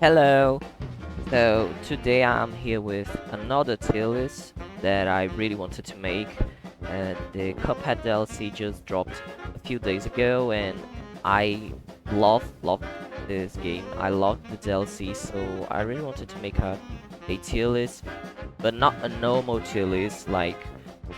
Hello. So today I'm here with another tier list that I really wanted to make. And the Cuphead DLC just dropped a few days ago, and I love this game. I love the DLC, so I really wanted to make a tier list, but not a normal tier list like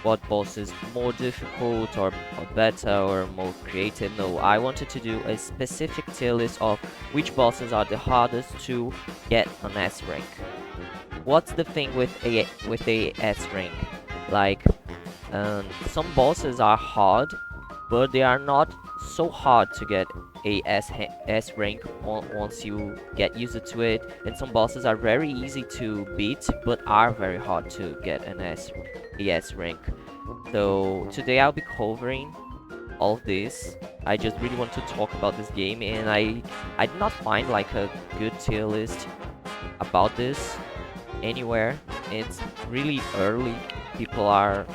what boss is more difficult or better or more creative. No, I wanted to do a specific tier list of which bosses are the hardest to get an S rank. What's the thing with a S rank? Like, some bosses are hard, but they are not so hard to get a S rank once you get used to it. And some bosses are very easy to beat, but are very hard to get a S rank. So today I'll be covering all of this. I just really want to talk about this game, and I did not find like a good tier list about this anywhere. It's really early. People are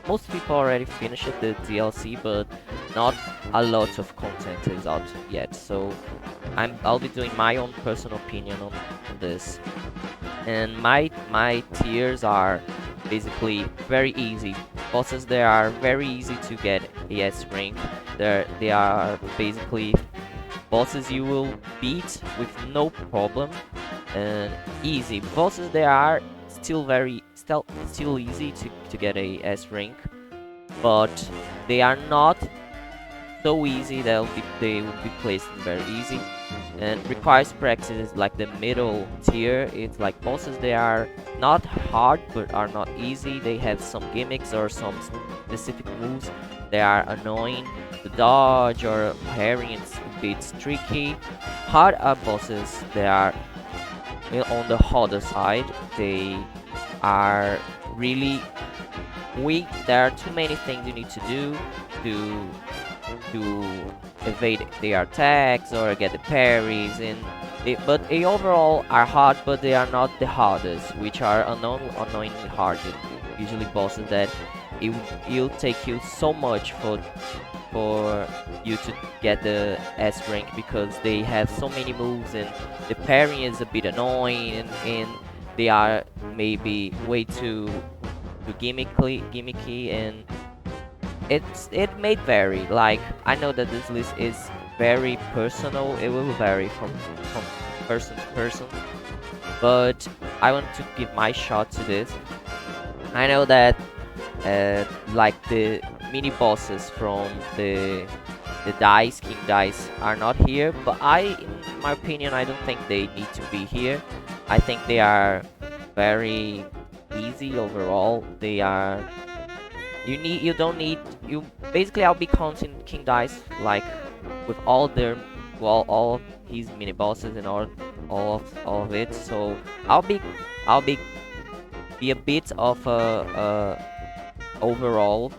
Most people already finished the DLC, but not a lot of content is out yet. So I'll be doing my own personal opinion on this. And my tiers are basically very easy. Bosses there are very easy to get a S rank. They are basically bosses you will beat with no problem, and easy bosses they are still easy to get a S rank, but they are not so easy they will be placed in very easy and requires practice. Like the middle tier, it's like bosses they are not hard but are not easy. They have some gimmicks or some specific moves. They are annoying to dodge or parrying, it's a bit tricky. Hard are bosses they are on the harder side. They are really weak. There are too many things you need to do to to evade their attacks or get the parries, and but they overall are hard, but they are not the hardest, which are annoyingly hard. Usually bosses that it will take you so much for you to get the S rank, because they have so many moves and the parry is a bit annoying, and they are maybe way too gimmicky, and it may vary. Like, I know that this list is very personal. It will vary from person to person, but I want to give my shot to this. I know that like the mini bosses from the King Dice are not here, but in my opinion, I don't think they need to be here. I think they are very easy overall. They are you don't need you basically I'll be counting King Dice like with all of his mini bosses and all of it. So I'll be a bit of a overall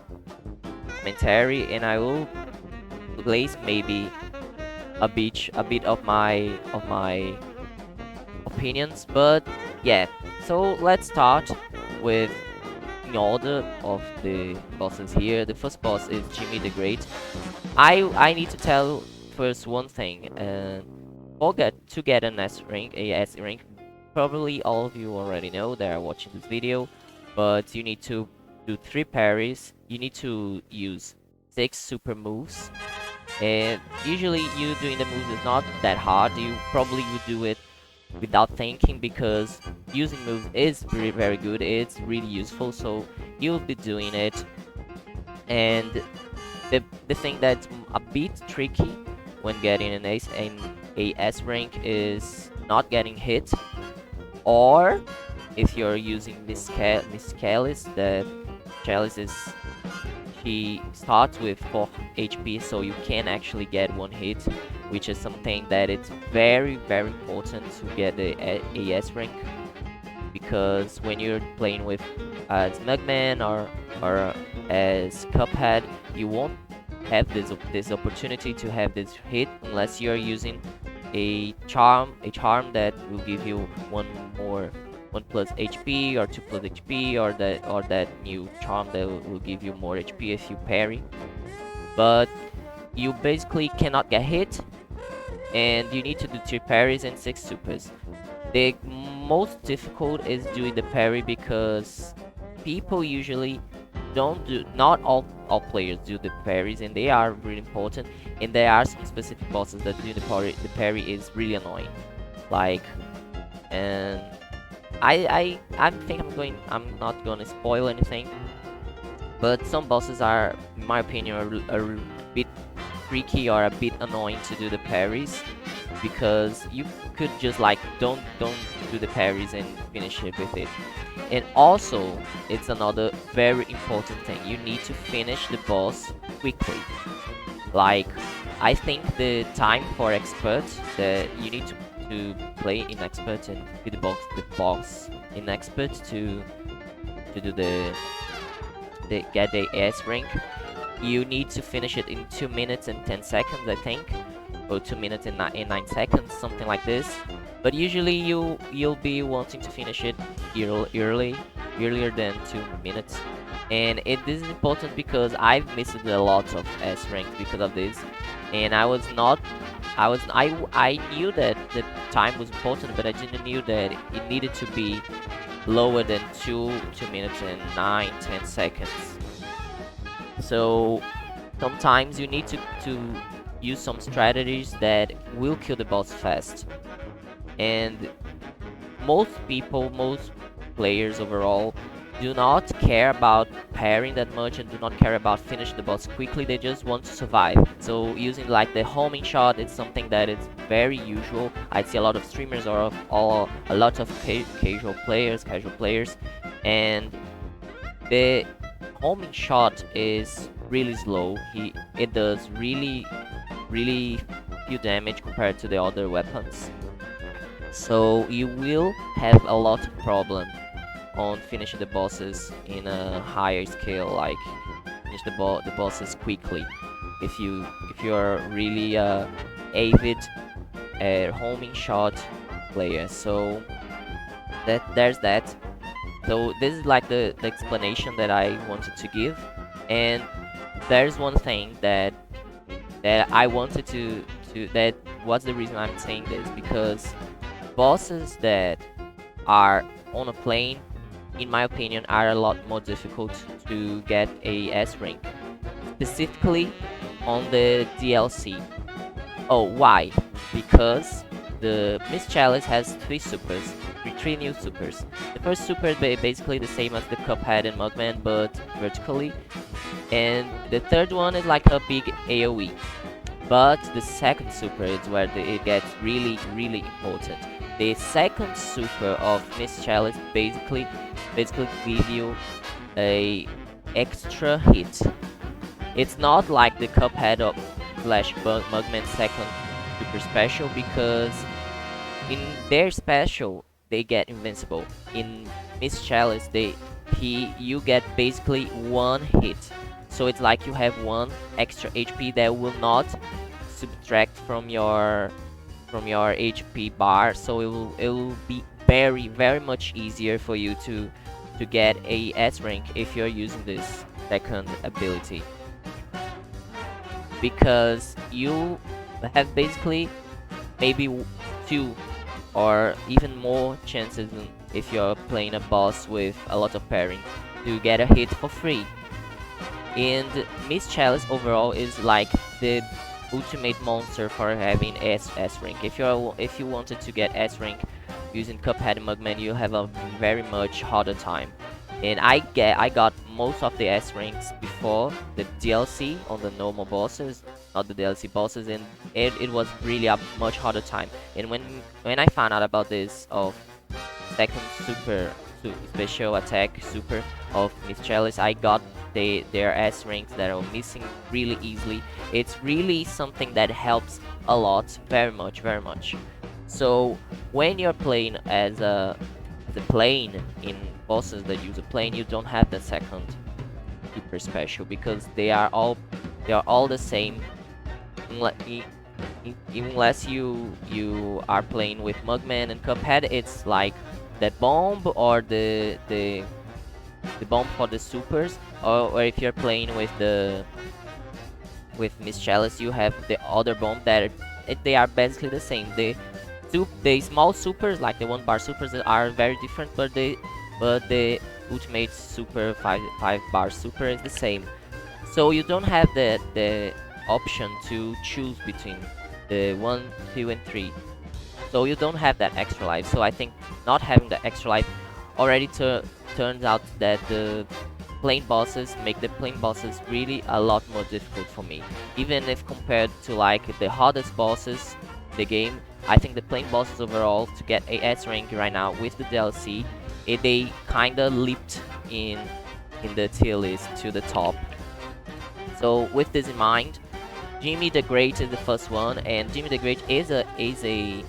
commentary, and I will place maybe a bit of my opinions. But yeah, so let's start with in order of the bosses here. The first boss is Jimmy the Great. I need to tell first one thing. Forget to get an a S rank. Probably all of you already know that are watching this video, but you need to do 3 parries. You need to use 6 super moves, and usually you doing the moves is not that hard. You probably would do it without thinking, because using moves is very good. It's really useful, so you'll be doing it. And the thing that's a bit tricky when getting a S rank is not getting hit, or if you're using Miss Chalice, the Chalice is she starts with 4 HP, so you can actually get one hit, which is something that it's very important to get the AS rank, because when you're playing with as Mugman or as Cuphead, you won't have this opportunity to have this hit unless you're using a charm that will give you one plus HP or 2 plus HP, or that new charm that will give you more HP if you parry. But you basically cannot get hit, and you need to do 3 parries and 6 supers. The most difficult is doing the parry because people usually don't do, not all players do the parries, and they are really important, and there are some specific bosses that do the parry is really annoying. Like, and I think I'm not gonna spoil anything, but some bosses are, in my opinion, are a bit tricky or a bit annoying to do the parries, because you could just like don't do the parries and finish it with it. And also, it's another very important thing. You need to finish the boss quickly. Like, I think the time for expert, that you need to play in expert and be the boss in expert to do the get the S rank. You need to finish it in 2 minutes and 10 seconds, I think, or 2 minutes and 9 seconds, something like this. But usually you'll be wanting to finish it earlier than 2 minutes. And this is important because I've missed a lot of S ranks because of this, and I knew that the time was important, but I didn't knew that it needed to be lower than 2 minutes and 9 10 seconds. So sometimes you need to use some strategies that will kill the boss fast. And most players overall do not care about parrying that much and do not care about finishing the boss quickly. They just want to survive. So using like the homing shot is something that is very usual. I see a lot of streamers or a lot of casual players, and the homing shot is really slow. It does really few damage compared to the other weapons. So you will have a lot of problem on finishing the bosses in a higher scale, like finish the bosses quickly. If you're really avid homing shot player. So there's that. So this is like the explanation that I wanted to give, and there's one thing that I wanted to that was the reason I'm saying this, because bosses that are on a plane, in my opinion, are a lot more difficult to get a S rank, specifically on the DLC. Oh, why? Because the Miss Chalice has three new supers. The first super is basically the same as the Cuphead and Mugman, but vertically, and the third one is like a big AoE. But the second super is where it gets really important. The second super of Miss Chalice basically give you a extra hit. It's not like the Cuphead of slash Mugman second super special, because in their special they get invincible. In Miss Chalice you get basically one hit. So it's like you have one extra HP that will not subtract from your HP bar. So it will be very much easier for you to get a S rank if you're using this second ability, because you have basically maybe two or even more chances if you're playing a boss with a lot of parrying to get a hit for free. And Miss Chalice overall is like the ultimate monster for having S rank. If you wanted to get S rank using Cuphead and Mugman, you have a very much harder time. And I got most of the S ranks before the DLC on the normal bosses, not the DLC bosses, and it was really a much harder time. And when I found out about this of second special attack super of Miss Chalice, I got their S ranks that are missing really easily. It's really something that helps a lot, very much. So when you're playing as the plane in bosses that use a plane, you don't have the second super special, because they are all the same, unless you are playing with Mugman and Cuphead. It's like that bomb or the bomb for the supers, or if you're playing with Miss Chalice, you have the other bomb that they are basically the same. The small supers, like the 1 bar supers, are very different, but the ultimate super 5 bar super is the same. So you don't have the option to choose between the 1, 2, and 3. So you don't have that extra life. So I think not having the extra life already turns out that the plain bosses make the plain bosses really a lot more difficult for me. Even if compared to like the hardest bosses in the game, I think the plain bosses overall to get a S rank right now with the DLC, they kinda leaped in the tier list to the top. So with this in mind, Jimmy the Great is the first one, and Jimmy the Great is a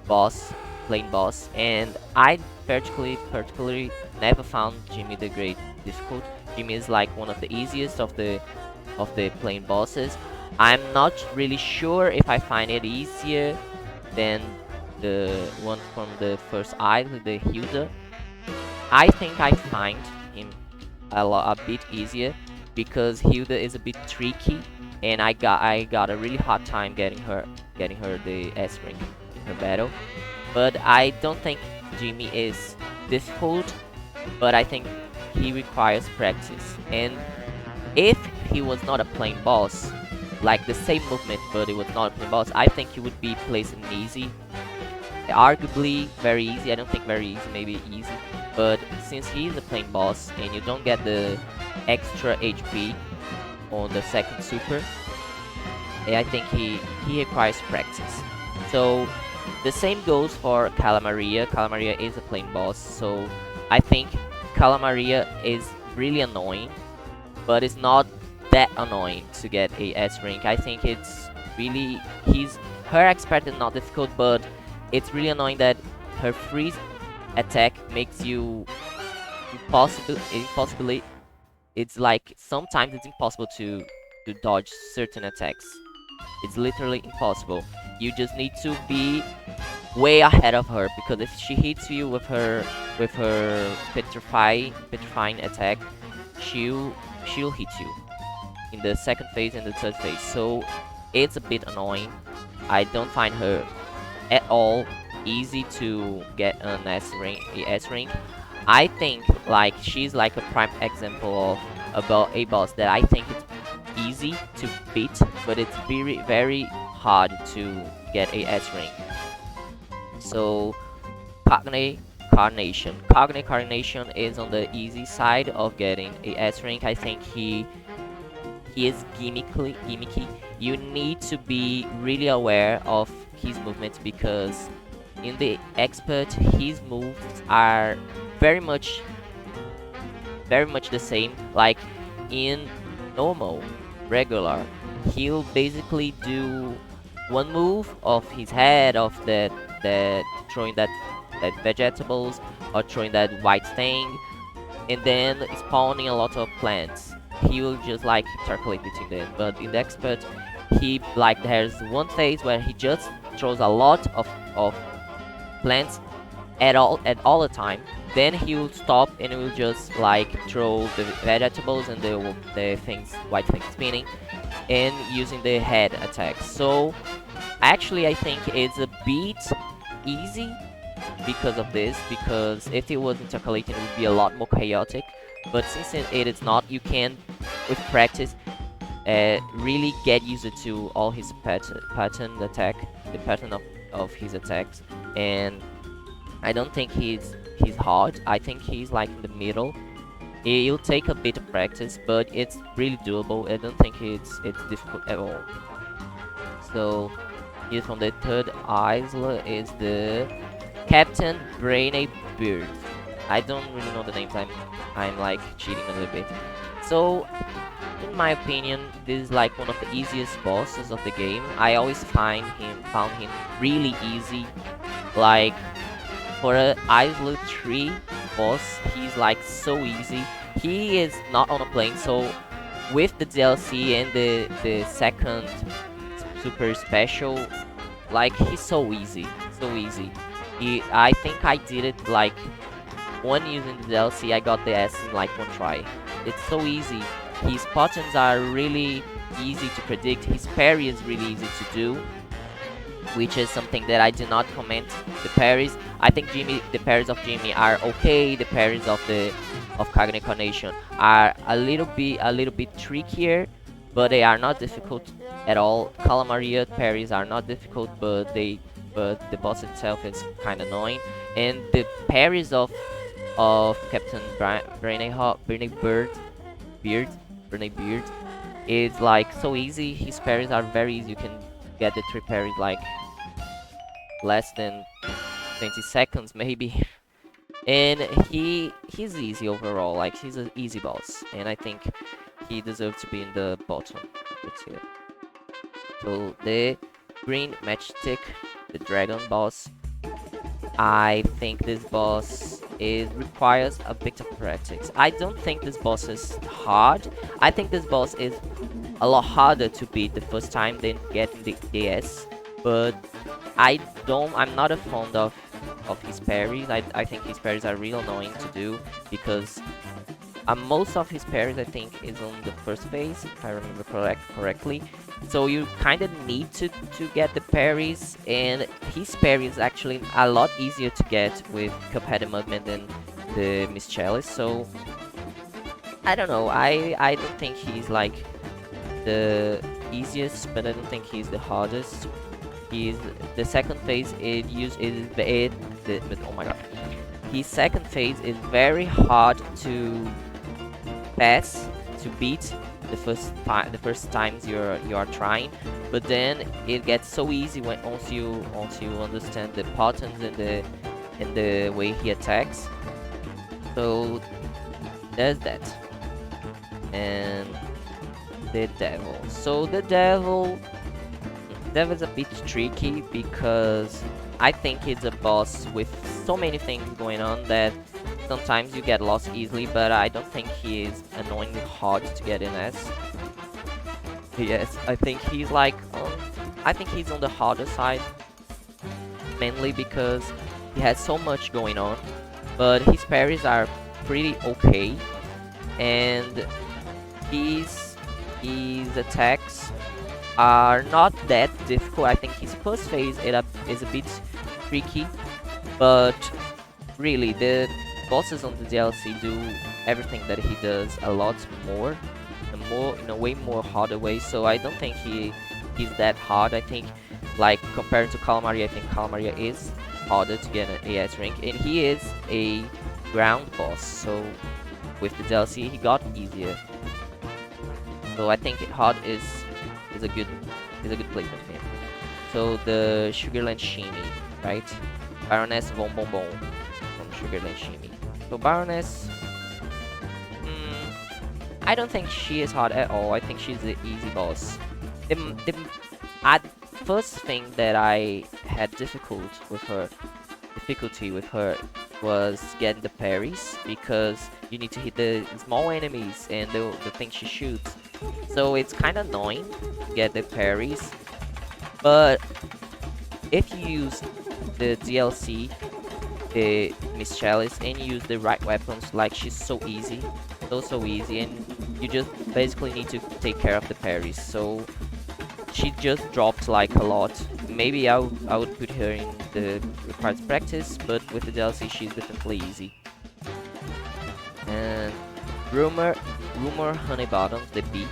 boss, plain boss, and I particularly never found Jimmy the Great difficult. Jimmy is like one of the easiest of the plain bosses. I'm not really sure if I find it easier than the one from the first isle, the Hilda. I think I find him a bit easier because Hilda is a bit tricky, and I got a really hard time getting her the S rank in her battle. But I don't think Jimmy is difficult, but I think he requires practice. And if he was not a plain boss, like the same movement, but it was not a plain boss, I think he would be placed in easy. Arguably very easy. I don't think very easy, maybe easy. But since he is a plain boss and you don't get the extra HP on the second super, I think he requires practice. So the same goes for Calamaria. Calamaria is a plain boss, so I think Calamaria is really annoying, but it's not that annoying to get a S rank. I think it's really her expert is not difficult, but it's really annoying that her freeze attack makes you impossibly. It's like sometimes it's impossible to dodge certain attacks. It's literally impossible. You just need to be way ahead of her, because if she hits you with her petrifying attack, she'll hit you in the second phase and the third phase. So it's a bit annoying. I don't find her at all easy to get an S rank. I think like she's like a prime example of about a boss that I think it's easy to beat, but it's very very hard to get a S rank. So Cogne Carnation. Cogne Carnation is on the easy side of getting a S rank. I think he is gimmicky. You need to be really aware of his movements, because in the expert his moves are very much the same. Like in normal, regular, he'll basically do one move of his head of that throwing that vegetables or throwing that white thing, and then spawning a lot of plants. He will just like circulate between them. But in the expert, he like there's one phase where he just throws a lot of plants at all the time. Then he will stop and he will just like throw the vegetables and the things, white things spinning, and using the head attacks. So actually I think it's a bit easy because of this, because if it was intercalating it would be a lot more chaotic. But since it is not, you can with practice really get used to all his pattern attack, the pattern of his attacks. And I don't think he's hard. I think he's like in the middle. It'll take a bit of practice, but it's really doable. I don't think it's difficult at all. So here from the third isle is the Captain Brainy Beard. I don't really know the names. I'm like cheating a little bit. So in my opinion, this is like one of the easiest bosses of the game. I always found him really easy. Like for a Isle 3 boss, he's like so easy. He is not on a plane, so with the DLC and the second super special, like he's so easy, so easy. I think I did it like one using the DLC. I got the S in like one try. It's so easy. His patterns are really easy to predict. His parry is really easy to do, which is something that I do not comment. The parries, I think the parries of Jimmy are okay. The parries of Kagane Carnation are a little bit trickier, but they are not difficult at all. Calamaria parries are not difficult, but the boss itself is kind of annoying. And the parries of Captain Beard, Brene Beard is like so easy. His parries are very easy. You can get the 3 parries like less than 20 seconds maybe. And he's easy overall. Like he's an easy boss, and I think he deserves to be in the bottom of the tier. So the green matchstick, the dragon boss. I think this boss requires a bit of practice. I don't think this boss is hard. I think this boss is a lot harder to beat the first time than getting the AS. But I'm not a fond of his parries. I think his parries are real annoying to do because most of his parries I think is on the first phase, if I remember correctly. So you kind of need to get the parries, and his parry is actually a lot easier to get with Cuphead Movement than the Miss Chalice. So I don't know. I don't think he's like the easiest, but I don't think he's the hardest. He's the second phase. But oh my god, his second phase is very hard to pass, to beat the first times you are trying, but then it gets so easy once you understand the patterns and the way he attacks. So there's that. And the devil. So the devil is a bit tricky because I think it's a boss with so many things going on that sometimes you get lost easily, but I don't think he is annoyingly hard to get in as. Yes, I think he's like I think he's on the harder side, mainly because he has so much going on, but his parries are pretty okay, and his attacks are not that difficult. I think his first phase is a bit tricky, but really the bosses on the DLC do everything that he does a lot more, in a way more harder way. So I don't think he's that hard. I think like compared to Calamaria, I think Calamaria is harder to get an AS rank, and he is a ground boss. So with the DLC, he got easier. So I think hard is a good placement for him. So the Sugarland Shimmy, right? Baroness Von Bon Bon from Sugarland Shimmy. So Baroness, I don't think she is hard at all. I think she's the easy boss. First thing that I had difficulty with her was getting the parries, because you need to hit the small enemies and the thing she shoots. So it's kind of annoying to get the parries. But if you use the DLC, the Miss Chalice, and you use the right weapons, like she's so easy, so easy, and you just basically need to take care of the parries. So she just dropped like a lot. Maybe I would put her in the required practice, but with the DLC she's definitely easy. And Rumor Honeybottoms, the bee.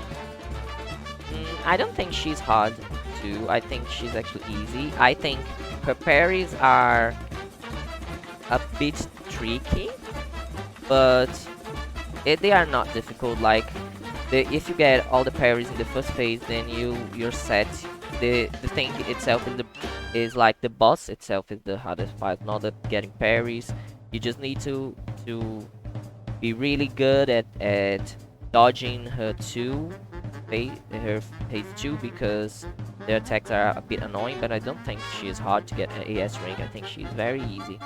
I don't think she's hard too. I think she's actually easy. I think her parries are a bit tricky, but they are not difficult. Like if you get all the parries in the first phase, then you're set. The thing itself is like the boss itself is the hardest part, not the getting parries. You just need to be really good at dodging her phase 2, because their attacks are a bit annoying. But I don't think she is hard to get an AS rank. I think she's very easy.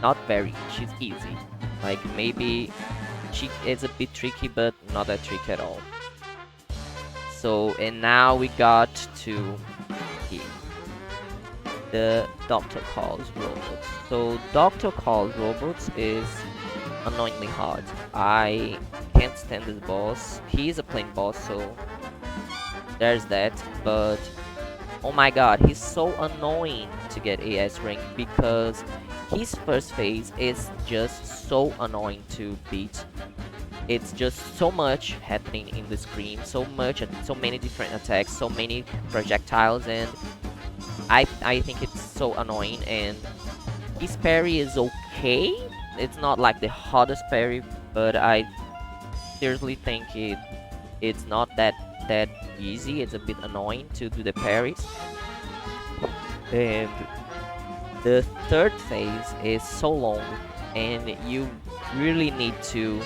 Not very, she's easy. Like maybe she is a bit tricky, but not that tricky at all. So, and now we got to the Dr. Calls robots. So Dr. Calls robots is annoyingly hard. I can't stand this boss. He is a plain boss, so there's that. But oh my god, he's so annoying to get AS rank because his first phase is just so annoying to beat. It's just so much happening in the screen, so many different attacks, so many projectiles, and I think it's so annoying. And his parry is okay. It's not like the hottest parry, but I seriously think it's not that easy. It's a bit annoying to do the parries. And the third phase is so long, and you really need to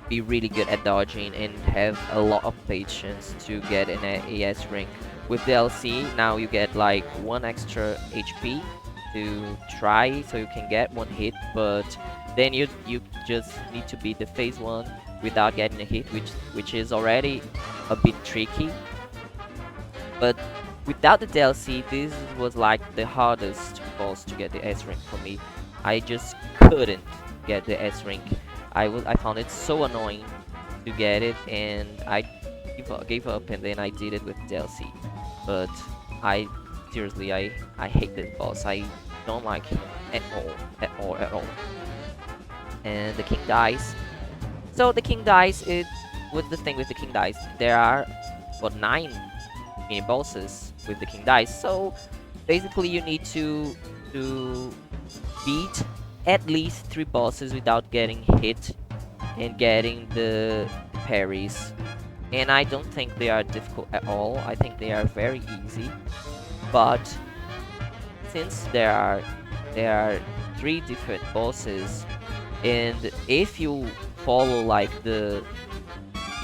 be really good at dodging and have a lot of patience to get an AS rank. With DLC, now you get like 1 extra HP to try, so you can get 1 hit, but then you just need to beat the phase 1 without getting a hit, which is already a bit tricky. But without the DLC, this was like the hardest boss to get the S rank for me. I just couldn't get the S rank. I found it so annoying to get it, and I gave up, and then I did it with DLC. But I seriously, I hate this boss. I don't like him at all. And the king dies. So the king dies. What's the thing with the king dies? There are what 9 mini bosses with the king dies. So basically, you need to beat at least 3 bosses without getting hit and getting the parries. And I don't think they are difficult at all. I think they are very easy. But since there are 3 different bosses, and if you follow like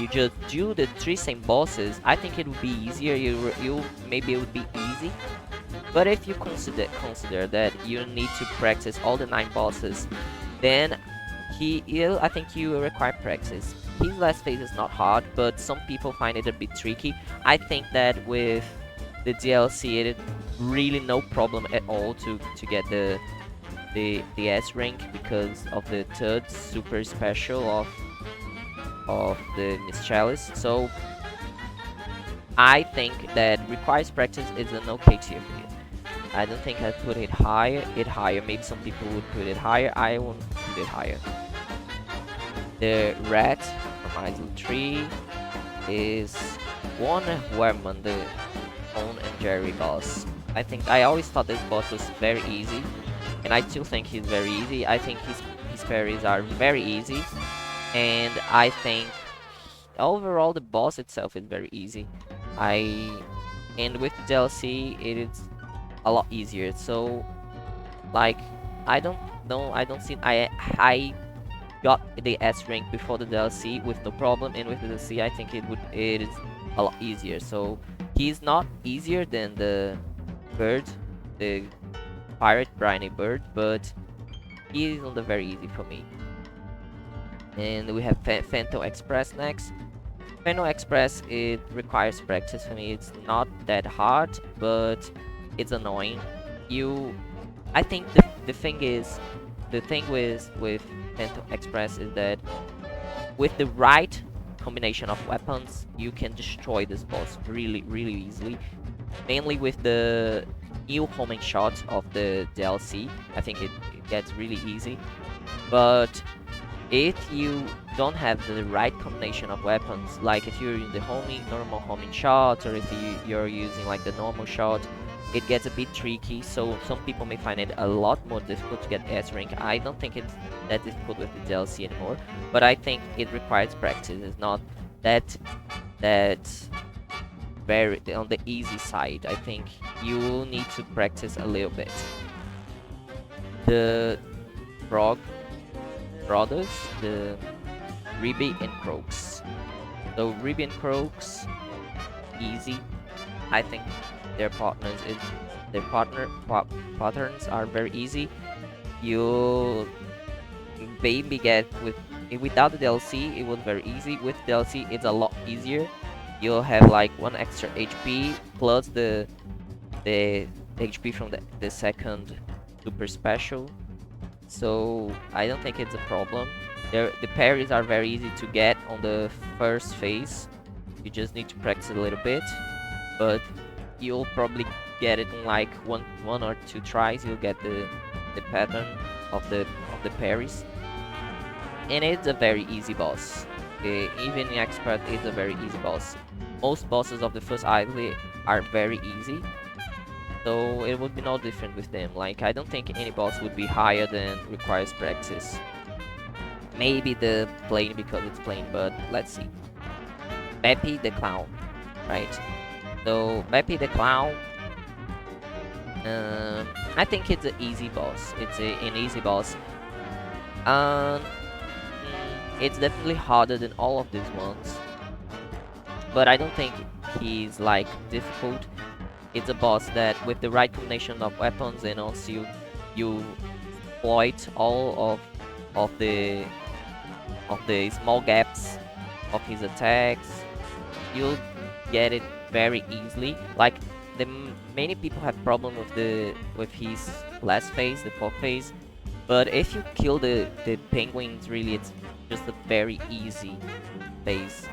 you just do the 3 same bosses, I think it would be easier. Maybe it would be easy. But if you consider that you need to practice all the 9 bosses, then I think you require practice. His last phase is not hard, but some people find it a bit tricky. I think that with the DLC, it is really no problem at all to get the S rank because of the 3rd super special of the Miss Chalice. So I think that requires practice is an okay tier for you. I don't think I'd put it higher. Maybe some people would put it higher. I won't put it higher. The rat from Isle 3 is one Werman, the Tom and Jerry boss. I always thought this boss was very easy, and I still think he's very easy. I think his parries are very easy, and I think overall the boss itself is very easy. And with DLC, it is a lot easier. So like I don't know, I got the S rank before the DLC with no problem, and with the DLC I think it is a lot easier. So he's not easier than the bird, the pirate briny bird, but he is on the very easy for me. And we have Phantom Express next. Phantom Express, it requires practice for me. It's not that hard, but it's annoying. I think the thing with Phantom Express is that with the right combination of weapons, you can destroy this boss really easily. Mainly with the new homing shot of the DLC, I think it gets really easy. But if you don't have the right combination of weapons, like if you're using the normal homing shot, or if you're using like the normal shot, it gets a bit tricky. So some people may find it a lot more difficult to get S rank. I don't think it's that difficult with the DLC anymore, but I think it requires practice. It's not that very on the easy side. I think you will need to practice a little bit. The Frog Brothers, the Ribby and Croaks. So Ribby and Croaks, easy. I think their patterns are very easy. You maybe get without the DLC, it was very easy. With DLC, it's a lot easier. You'll have like 1 extra HP plus the HP from the second super special. so I don't think it's a problem. The parries are very easy to get on the first phase. You just need to practice a little bit, but you'll probably get it in like one or two tries. You'll get the pattern of the parries, and it's a very easy boss. Even in expert, it's a very easy boss. Most bosses of the first island are very easy, so it would be no different with them. Like, I don't think any boss would be higher than requires practice. Maybe the plane because it's plain, but let's see. Beppy the Clown, right? So, Beppy the Clown, I think it's an easy boss. It's an easy boss. Um, it's definitely harder than all of these ones, but I don't think he's like difficult. It's a boss that, with the right combination of weapons, and also you exploit all of the small gaps of his attacks, you'll get it very easily. Like, many people have problem with his last phase, the fourth phase, but if you kill the penguins, really, it's just a very easy phase.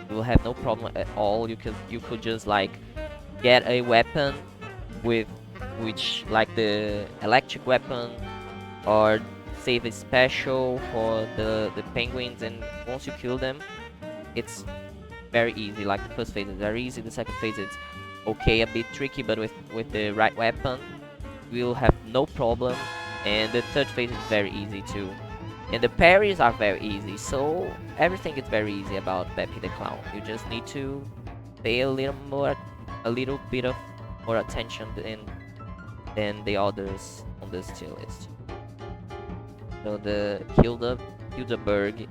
You will have no problem at all. You could just like get a weapon with which, like the electric weapon, or save a special for the penguins, and once you kill them, it's very easy. Like, the first phase is very easy, the second phase is okay, a bit tricky, but with the right weapon we'll have no problem, and the third phase is very easy too, and the parries are very easy. So everything is very easy about Beppy the Clown. You just need to pay a little bit of more attention than the others on this tier list. So the Hildeberg.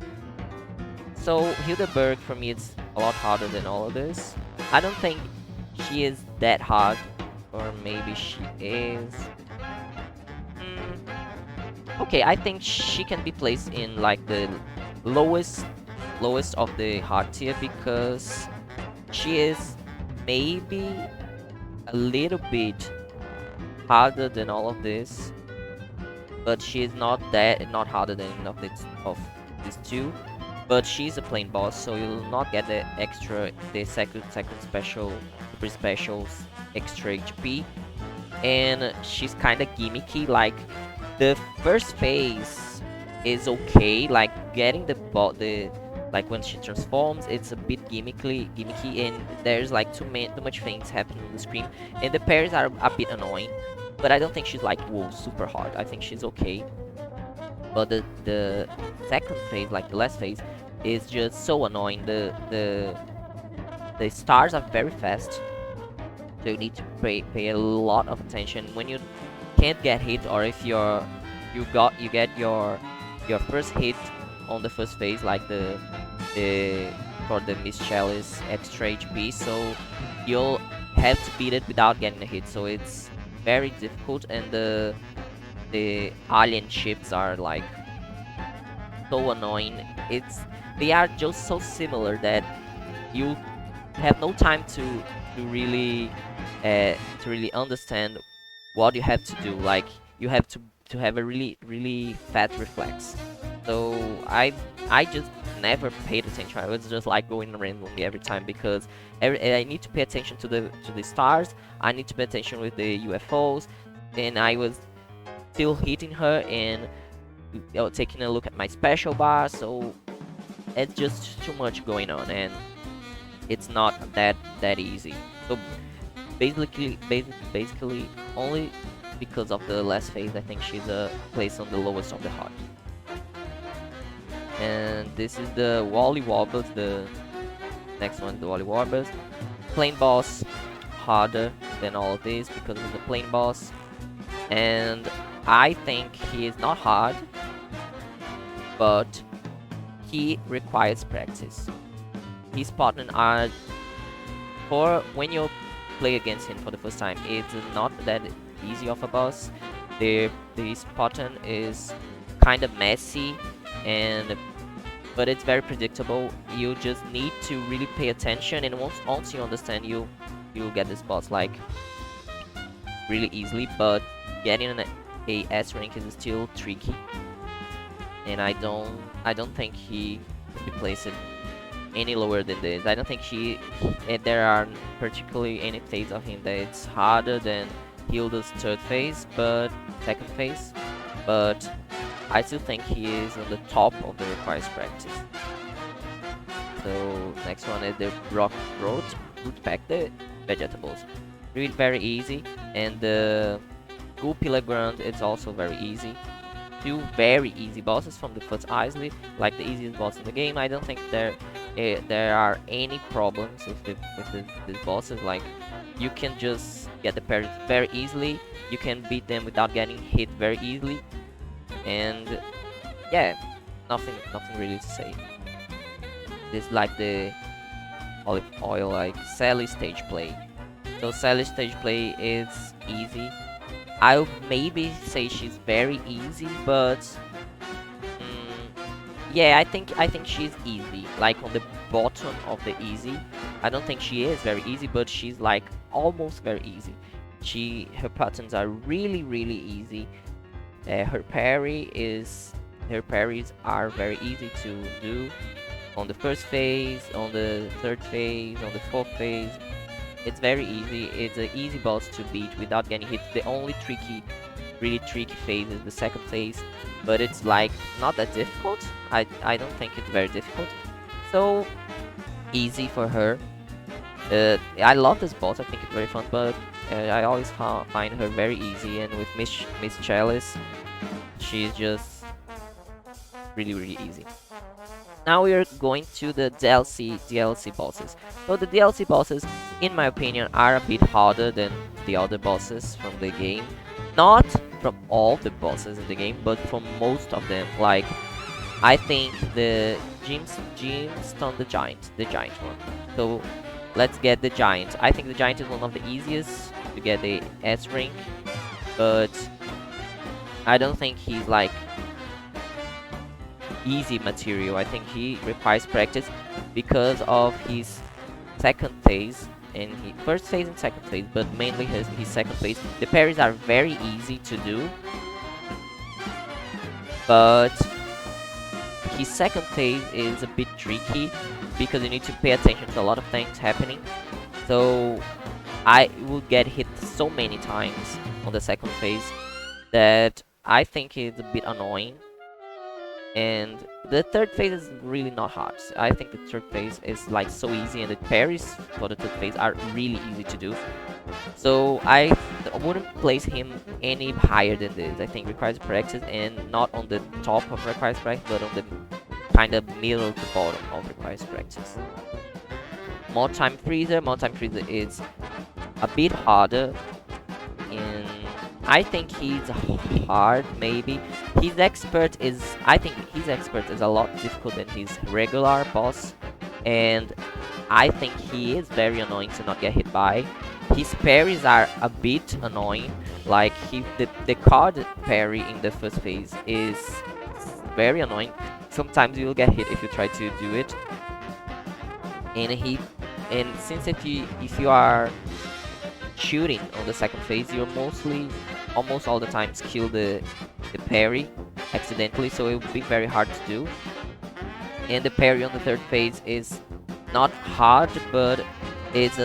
So Hildeberg, for me, it's a lot harder than all of this. I don't think she is that hard, or maybe she is. Okay, I think she can be placed in like the lowest of the hard tier, because she is maybe a little bit harder than all of this, but she is not harder than any of these two. But she's a plain boss, so you'll not get the second special, super specials, extra HP, and she's kind of gimmicky. Like, the first phase is okay, like getting the like when she transforms, it's a bit gimmicky, and there's like too much things happening on the screen, and the parries are a bit annoying. But I don't think she's like, whoa, super hard. I think she's okay. But the second phase, like the last phase, is just so annoying. The stars are very fast, so you need to pay a lot of attention when you can't get hit, or if you get your first hit on the first phase, like the for the Miss Chalice extra HP, so you'll have to beat it without getting a hit. So it's very difficult, and the alien ships are like so annoying. They are just so similar that you have no time to really understand what you have to do. Like, you have to have a really fast reflex. So I just never paid attention. I was just like going randomly every time, because I need to pay attention to the stars. I need to pay attention with the UFOs, and I was still hitting her and taking a look at my special bar. So it's just too much going on, and it's not that easy. So basically only because of the last phase, I think she's placed on the lowest of the heart. And this is the Wally Wobbles. The next one, the Wally Wobbles. Plain boss, harder than all of these because it's a plain boss, and I think he is not hard, but he requires practice. His partners are, for when you play against him for the first time, it's not that easy of a boss. This pattern is kind of messy, but it's very predictable. You just need to really pay attention, and once you understand, you'll get this boss like really easily. But getting a S rank is still tricky, and I don't think he could be placed any lower than this. I don't think there are particularly any phase of him that it's harder than Hilda's third phase, but second phase. But I still think he is on the top of the requires practice. So next one is the root pack the vegetables. Really very easy, and the Gulpila Ground it's also very easy. Two very easy bosses from the first Isley, like the easiest boss in the game. I don't think there are any problems with these bosses. Like you can just get the parries very easily. You can beat them without getting hit very easily, and yeah, nothing really to say. This is like the olive oil, like Sally stage play. So Sally stage play is easy. I'll maybe say she's very easy, but yeah, I think she's easy, like on the bottom of the easy. I don't think she is very easy, but she's like almost very easy. Her patterns are really easy. Her parries are very easy to do on the first phase, on the third phase, on the fourth phase. It's very easy. It's an easy boss to beat without getting hit. The only really tricky phase is the second phase, but it's like not that difficult. I don't think it's very difficult. So easy for her. I love this boss. I think it's very fun, but I always find her very easy. And with Miss Chalice, she's just really easy. Now we are going to the DLC bosses. So the DLC bosses, in my opinion, are a bit harder than the other bosses from the game. Not from all the bosses in the game, but from most of them. Like, I think the Gemstone the giant one. So let's get the giant. I think the giant is one of the easiest to get the S rank, but I don't think he's like easy material. I think he requires practice because of his second phase and first phase and second phase, but mainly his second phase. The parries are very easy to do, but his second phase is a bit tricky because you need to pay attention to a lot of things happening. So I will get hit so many times on the second phase that I think it's a bit annoying. And the third phase is really not hard. I think the third phase is like so easy, and the parries for the third phase are really easy to do. So I wouldn't place him any higher than this. I think requires practice, and not on the top of requires practice, but on the kind of middle to bottom of requires practice. More time freezer is a bit harder, and I think he's hard, maybe. I think his expert is a lot difficult than his regular boss, and I think he is very annoying to not get hit by. His parries are a bit annoying, like the card parry in the first phase is very annoying. Sometimes you'll get hit if you try to do it, and since if you are shooting on the second phase, you're almost all the times kill the parry accidentally, so it will be very hard to do. And the parry on the third phase is not hard, but it's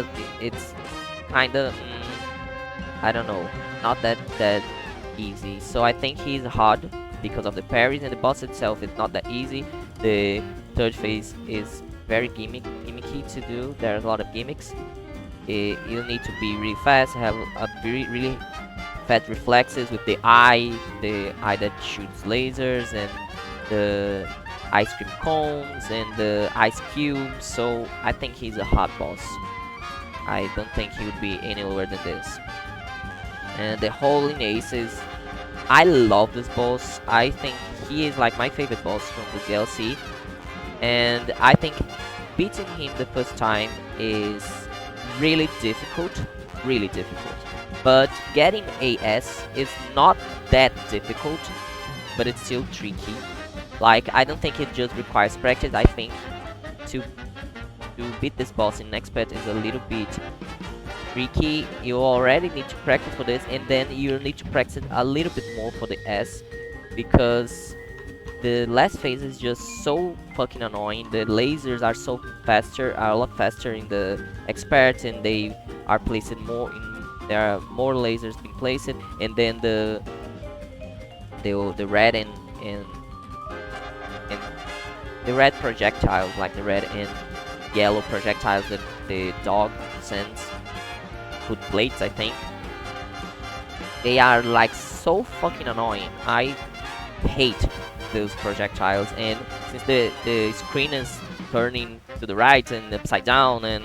kind of I don't know, not that easy. So I think he's hard because of the parries, and the boss itself is not that easy. The third phase is very gimmicky to do. There's a lot of gimmicks. You need to be really fast, have a really fast reflexes with the eye that shoots lasers, and the ice cream cones and the ice cubes. So I think he's a hard boss. I don't think he would be any lower than this. And the Holy Aces, I love this boss. I think he is like my favorite boss from the DLC, and I think beating him the first time is really difficult, but getting AS is not that difficult, but it's still tricky. Like, I don't think it just requires practice. I think to beat this boss in expert is a little bit tricky. You already need to practice for this, and then you need to practice a little bit more for the S, because the last phase is just so fucking annoying. The lasers are so faster, are a lot faster in the expert, and they are placed more in. There are more lasers being placed, and then the red and the red projectiles, like the red and yellow projectiles that the dog sends, with blades, I think. They are like so fucking annoying. I hate those projectiles, and since the screen is turning to the right and upside down and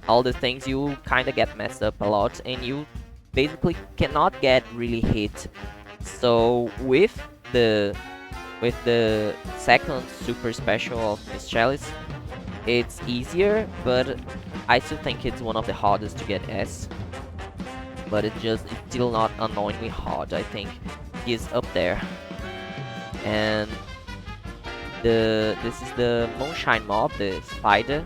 all the things, you kind of get messed up a lot, and you basically cannot get really hit. So the with the second super special of Miss Chalice, it's easier, but I still think it's one of the hardest to get S. But it's still not annoyingly hard. I think he's up there. And this is the Moonshine Mob, the spider.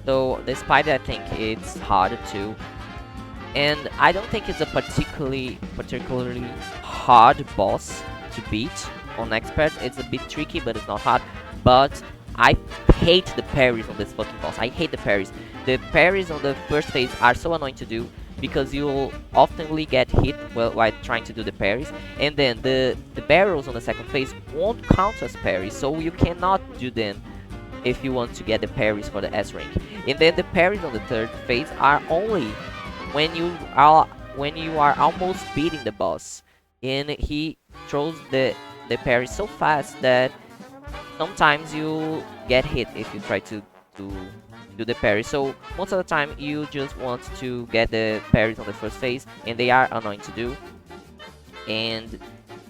So the spider, I think it's harder too. And I don't think it's a particularly hard boss to beat on expert. It's a bit tricky, but it's not hard. But I hate the parries on this fucking boss. I hate the parries. The parries on the first phase are so annoying to do, because you'll oftenly get hit while trying to do the parries, and then the barrels on the second phase won't count as parries, so you cannot do them if you want to get the parries for the S rank. And then the parries on the third phase are only when you are almost beating the boss, and he throws the parry so fast that sometimes you get hit if you try to do the parry. So most of the time you just want to get the parries on the first phase, and they are annoying to do. And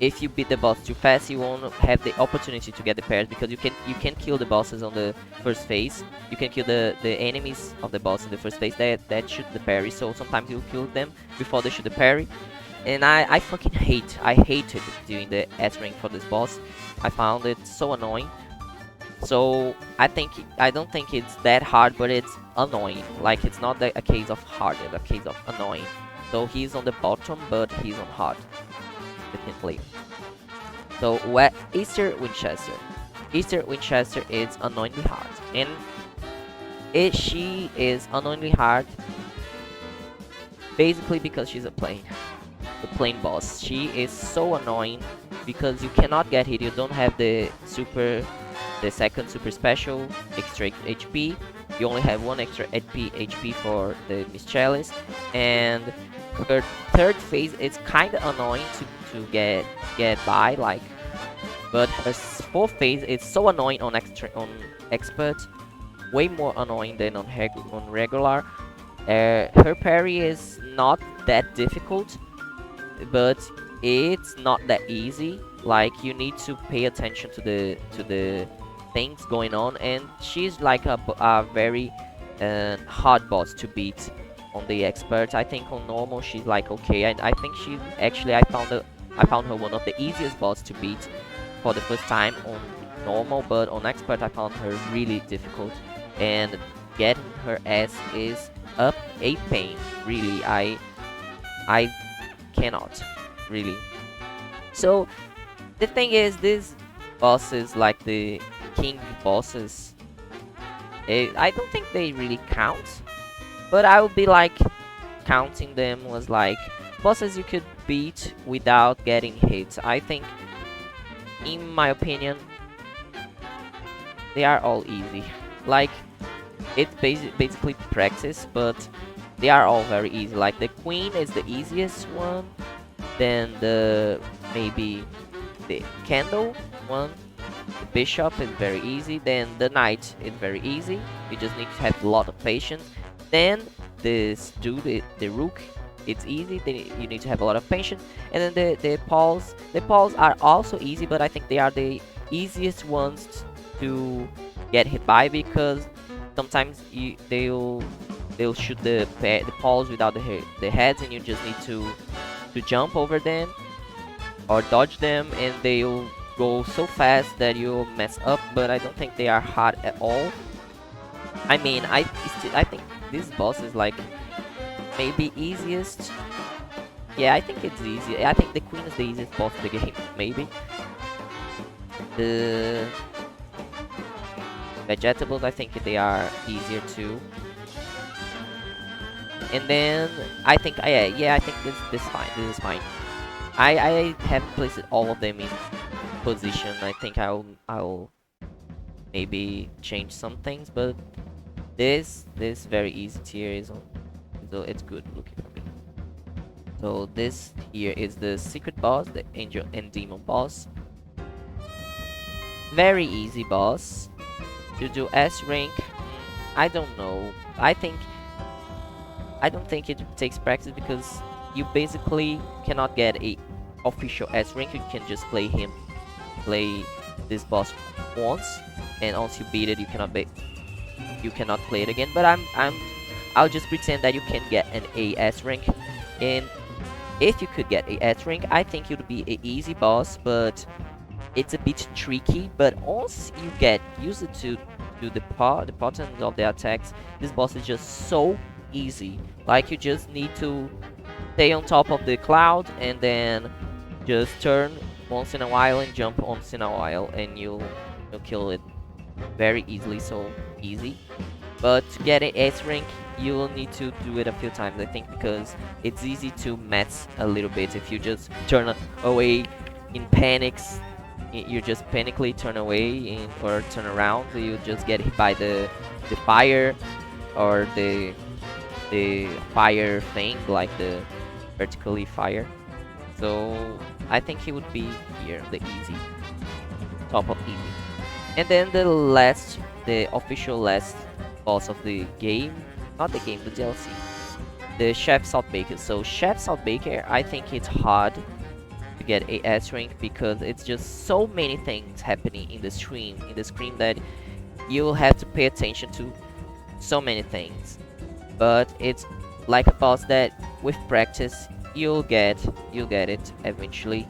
if you beat the boss too fast, you won't have the opportunity to get the parries, because you can kill the bosses on the first phase. You can kill the enemies of the boss in the first phase that shoot the parry. So sometimes you kill them before they shoot the parry. And I hated doing the S rank for this boss. I found it so annoying. So I don't think it's that hard, but it's annoying. Like, it's not a case of hard, it's a case of annoying. So he's on the bottom, but he's on hard, definitely. So what Easter Winchester? Easter Winchester is annoyingly hard, and she is annoyingly hard basically because she's the plane boss. She is so annoying because you cannot get hit. You don't have the second super special extra HP. You only have one extra HP for the Miss Chalice, and her third phase is kind of annoying to get by, like. But her fourth phase is so annoying on expert, way more annoying than on regular. Her parry is not that difficult, but it's not that easy. Like, you need to pay attention to the things going on, and she's like a very hard boss to beat on the expert. I think on normal she's like okay, and I think she actually I found her one of the easiest boss to beat for the first time on normal, but on expert I found her really difficult, and getting her ass is up a pain. Really, I cannot really. So the thing is, these bosses, like the king bosses, I don't think they really count, but I would be like counting them was like bosses you could beat without getting hit. I think, in my opinion, they are all easy. Like, it's basically practice, but they are all very easy. Like, the queen is the easiest one, then maybe the candle one. The bishop is very easy, then the knight is very easy. You just need to have a lot of patience. Then this dude, the rook, it's easy. Then you need to have a lot of patience. And then the pawns are also easy, but I think they are the easiest ones to get hit by, because sometimes they'll shoot the pawns without the heads, and you just need to jump over them or dodge them, and they'll go so fast that you'll mess up. But I don't think they are hard at all. I mean, I think this boss is like maybe easiest. Yeah, I think it's easy. I think the queen is the easiest boss of the game. Maybe the vegetables, I think they are easier too. And then I think, yeah, I think this is fine. This is fine. I haven't placed all of them in position. I think I'll maybe change some things, but this very easy tier is on, so it's good looking for me. So this here is the secret boss, the angel and demon boss. Very easy boss. To do S rank, I don't know. I don't think it takes practice because you basically cannot get a official S rank. You can just play this boss once, and once you beat it, you cannot play it again. But I'll just pretend that you can get an AS rank, and if you could get a S rank, I think it would be an easy boss, but it's a bit tricky. But once you get used to the patterns of the attacks, this boss is just so easy. Like, you just need to stay on top of the cloud and then just turn once in a while and jump once in a while, and you'll kill it very easily. So easy. But to get an S rank, you will need to do it a few times, I think, because it's easy to mess a little bit if you just turn away in panics. You just panically turn away or turn around. You just get hit by the fire, or the fire thing, like the vertically fire. So I think he would be here, the easy, top of easy. And then the official last boss of the game, not the game, the DLC, the Chef Saltbaker. So Chef Saltbaker, I think it's hard to get a S rank because it's just so many things happening in the screen that you'll have to pay attention to so many things. But it's like a boss that with practice you'll get it eventually.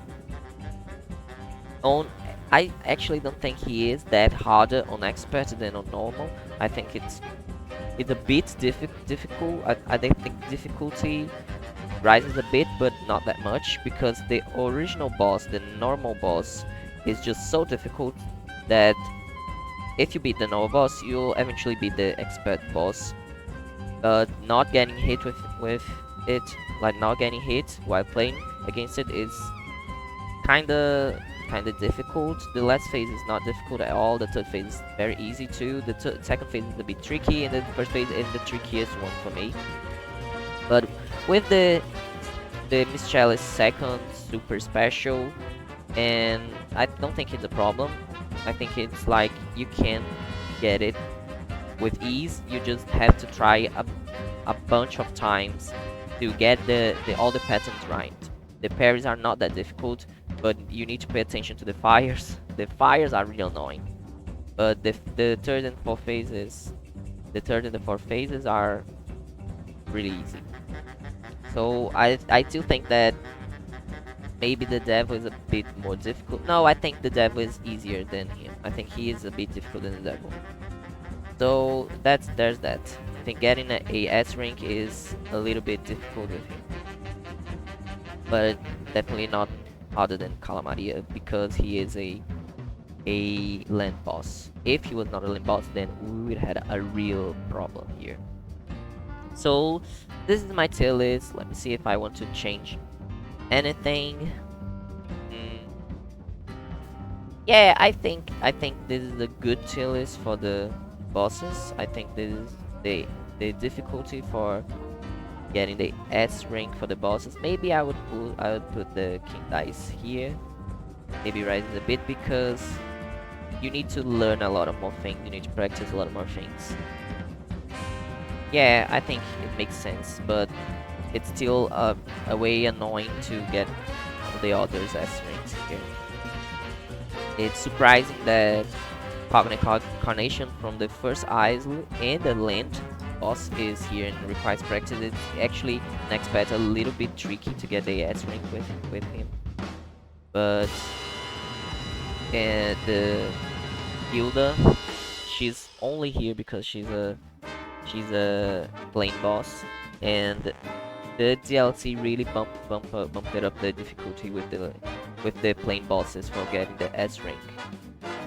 I actually don't think he is that harder on expert than on normal. I think it's a bit difficult. I think difficulty rises a bit, but not that much, because the original boss, the normal boss, is just so difficult that if you beat the normal boss, you'll eventually beat the expert boss. But not getting hit with it, like not getting hit while playing against it, is kinda difficult. The last phase is not difficult at all. The third phase is very easy too. The second phase is a bit tricky, and the first phase is the trickiest one for me. But with the Miss Chalice second super special, and I don't think it's a problem. I think it's like you can get it with ease. You just have to try a bunch of times to get all the patterns right. The parries are not that difficult, but you need to pay attention to the fires. The fires are really annoying. But the third and fourth phases, are really easy. So I do think that maybe the devil is a bit more difficult. No, I think the devil is easier than him. I think he is a bit difficult than the devil. So there's that. I think getting a S rank is a little bit difficult with him, but definitely not harder than Calamaria, because he is a land boss. If he was not a land boss, then we would have had a real problem here. So this is my tier list. Let me see if I want to change anything. Yeah, I think this is a good tier list for the bosses. I think this is the difficulty for getting the S rank for the bosses. Maybe I would put the King Dice here. Maybe rise it a bit, because you need to learn a lot of more things. You need to practice a lot more things. Yeah, I think it makes sense, but it's still a way annoying to get the others S ranks here. It's surprising that Cognitive Carnation from the first Isle and the land boss is here and requires practice. It's actually next battle a little bit tricky to get the S rank with him. But the Hilda, she's only here because she's a plain boss. and the DLC really bumped it up the difficulty with the plain bosses for getting the S rank.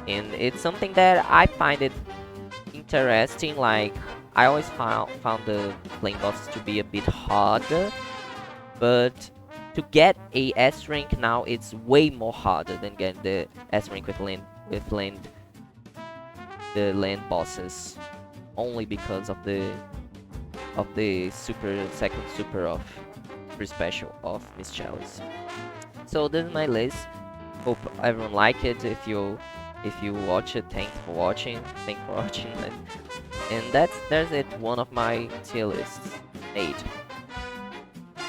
And it's something that I find it interesting. Like, I always found the plain bosses to be a bit harder, but to get a S rank now, it's way more harder than getting the S rank the land bosses, only because of the second super of super special of Miss Chalice. So this is my list. Hope everyone like it. If you watch it, thanks for watching. Thanks for watching, and that's it. One of my tier lists made.